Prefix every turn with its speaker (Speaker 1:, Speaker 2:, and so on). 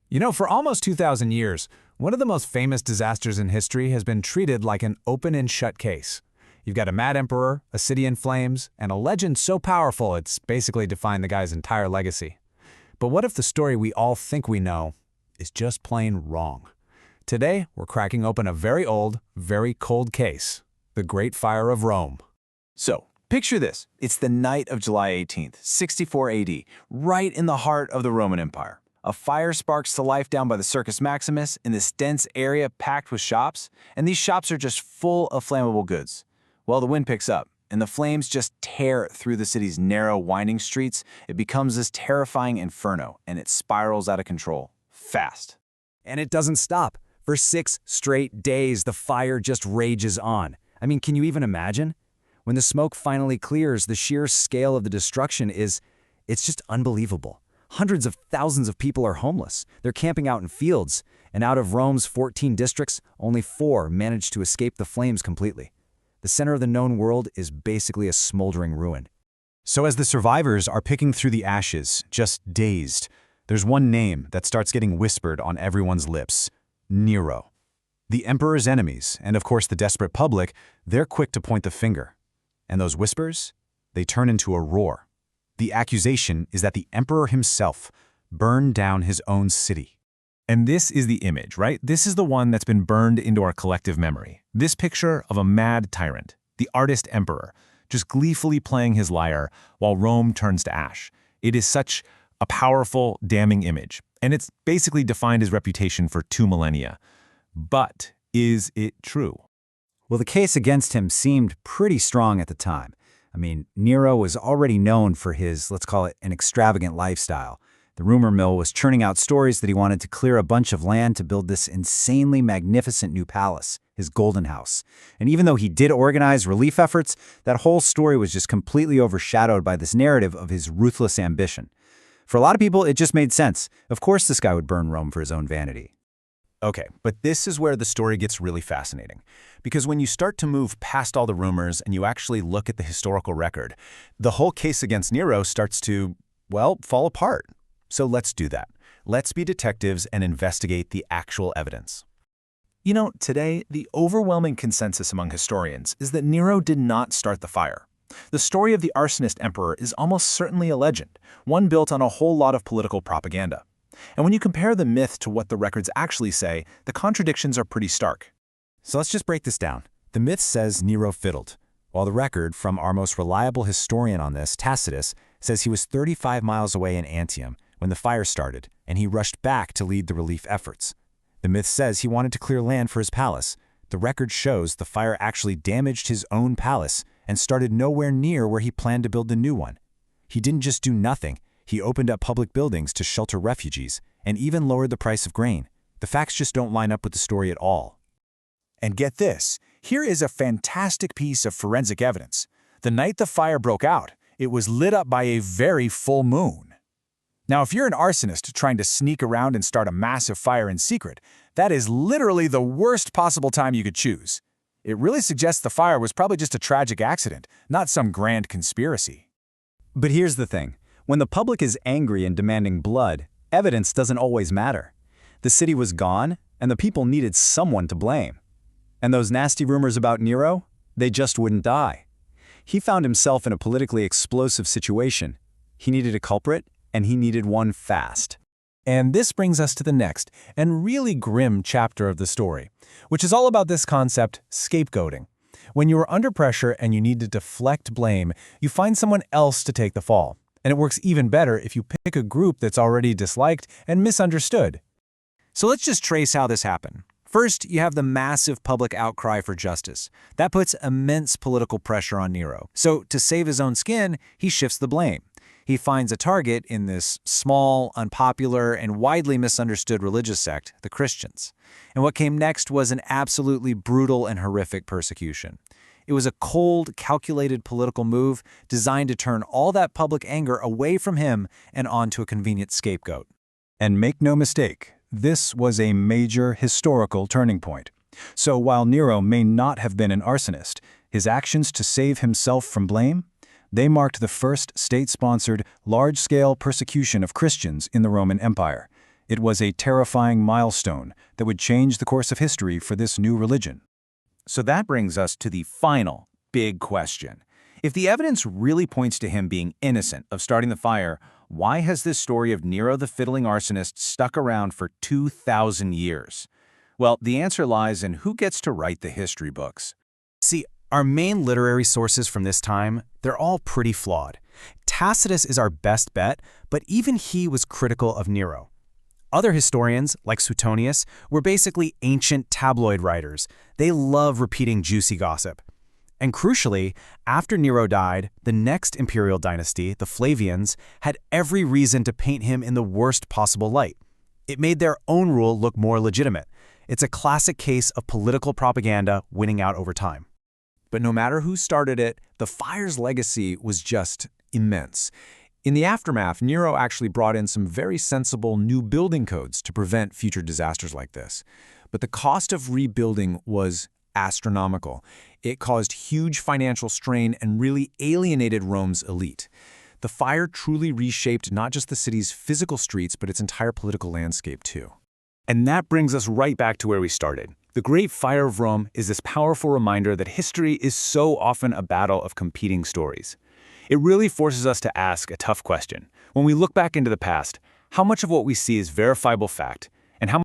Speaker 1: For almost 2,000 years, one of the most famous disasters in history has been treated like an open and shut case. You've got a mad emperor, a city in flames, and a legend so powerful it's basically defined the guy's entire legacy. But what if the story we all think we know is just plain wrong? Today, we're cracking open a very old, very cold case, the Great Fire of Rome.
Speaker 2: So, picture this. It's the night of July 18th, 64 AD, right in the heart of the Roman Empire. A fire sparks to life down by the Circus Maximus in this dense area packed with shops, and these shops are just full of flammable goods. Well, the wind picks up, and the flames just tear through the city's narrow, winding streets. It becomes this terrifying inferno, and it spirals out of control, fast.
Speaker 3: And it doesn't stop. For 6 straight days, the fire just rages on. I mean, can you even imagine? When the smoke finally clears, the sheer scale of the destruction it's just unbelievable. Hundreds of thousands of people are homeless. They're camping out in fields, and out of Rome's 14 districts, only 4 managed to escape the flames completely. The center of the known world is basically a smoldering ruin.
Speaker 4: So as the survivors are picking through the ashes, just dazed, there's one name that starts getting whispered on everyone's lips: Nero. The emperor's enemies, and of course the desperate public, they're quick to point the finger. And those whispers, they turn into a roar. The accusation is that the emperor himself burned down his own city.
Speaker 5: And this is the image, right? This is the one that's been burned into our collective memory. This picture of a mad tyrant, the artist emperor, just gleefully playing his lyre while Rome turns to ash. It is such a powerful, damning image, and it's basically defined his reputation for 2 millennia. But is it true?
Speaker 3: Well, the case against him seemed pretty strong at the time. I mean, Nero was already known for his, let's call it, an extravagant lifestyle. The rumor mill was churning out stories that he wanted to clear a bunch of land to build this insanely magnificent new palace, his Golden House. And even though he did organize relief efforts, that whole story was just completely overshadowed by this narrative of his ruthless ambition. For a lot of people, it just made sense. Of course this guy would burn Rome for his own vanity.
Speaker 4: Okay, but this is where the story gets really fascinating. Because when you start to move past all the rumors and you actually look at the historical record, the whole case against Nero starts to, well, fall apart. So let's do that. Let's be detectives and investigate the actual evidence.
Speaker 5: Today, the overwhelming consensus among historians is that Nero did not start the fire. The story of the arsonist emperor is almost certainly a legend, one built on a whole lot of political propaganda. And when you compare the myth to what the records actually say, the contradictions are pretty stark.
Speaker 4: So let's just break this down. The myth says Nero fiddled, while the record from our most reliable historian on this, Tacitus, says he was 35 miles away in Antium when the fire started, and he rushed back to lead the relief efforts. The myth says he wanted to clear land for his palace. The record shows the fire actually damaged his own palace and started nowhere near where he planned to build the new one. He didn't just do nothing. He opened up public buildings to shelter refugees and even lowered the price of grain. The facts just don't line up with the story at all.
Speaker 2: And get this, here is a fantastic piece of forensic evidence. The night the fire broke out, it was lit up by a very full moon. Now, if you're an arsonist trying to sneak around and start a massive fire in secret, that is literally the worst possible time you could choose. It really suggests the fire was probably just a tragic accident, not some grand conspiracy.
Speaker 3: But here's the thing. When the public is angry and demanding blood, evidence doesn't always matter. The city was gone, and the people needed someone to blame. And those nasty rumors about Nero, they just wouldn't die. He found himself in a politically explosive situation. He needed a culprit, and he needed one fast.
Speaker 5: And this brings us to the next and really grim chapter of the story, which is all about this concept, scapegoating. When you are under pressure and you need to deflect blame, you find someone else to take the fall. And it works even better if you pick a group that's already disliked and misunderstood.
Speaker 1: So let's just trace how this happened. First, you have the massive public outcry for justice. That puts immense political pressure on Nero. So to save his own skin, he shifts the blame. He finds a target in this small, unpopular, and widely misunderstood religious sect, the Christians. And what came next was an absolutely brutal and horrific persecution. It was a cold, calculated political move designed to turn all that public anger away from him and onto a convenient scapegoat.
Speaker 4: And make no mistake, this was a major historical turning point. So while Nero may not have been an arsonist, his actions to save himself from blame, they marked the first state-sponsored, large-scale persecution of Christians in the Roman Empire. It was a terrifying milestone that would change the course of history for this new religion.
Speaker 2: So that brings us to the final, big question. If the evidence really points to him being innocent of starting the fire, why has this story of Nero the fiddling arsonist stuck around for 2,000 years? Well, the answer lies in who gets to write the history books.
Speaker 6: See, our main literary sources from this time, they're all pretty flawed. Tacitus is our best bet, but even he was critical of Nero. Other historians, like Suetonius, were basically ancient tabloid writers. They love repeating juicy gossip. And crucially, after Nero died, the next imperial dynasty, the Flavians, had every reason to paint him in the worst possible light. It made their own rule look more legitimate. It's a classic case of political propaganda winning out over time.
Speaker 1: But no matter who started it, the fire's legacy was just immense. In the aftermath, Nero actually brought in some very sensible new building codes to prevent future disasters like this. But the cost of rebuilding was astronomical. It caused huge financial strain and really alienated Rome's elite. The fire truly reshaped not just the city's physical streets, but its entire political landscape too.
Speaker 5: And that brings us right back to where we started. The Great Fire of Rome is this powerful reminder that history is so often a battle of competing stories. It really forces us to ask a tough question. When we look back into the past, how much of what we see is verifiable fact, and how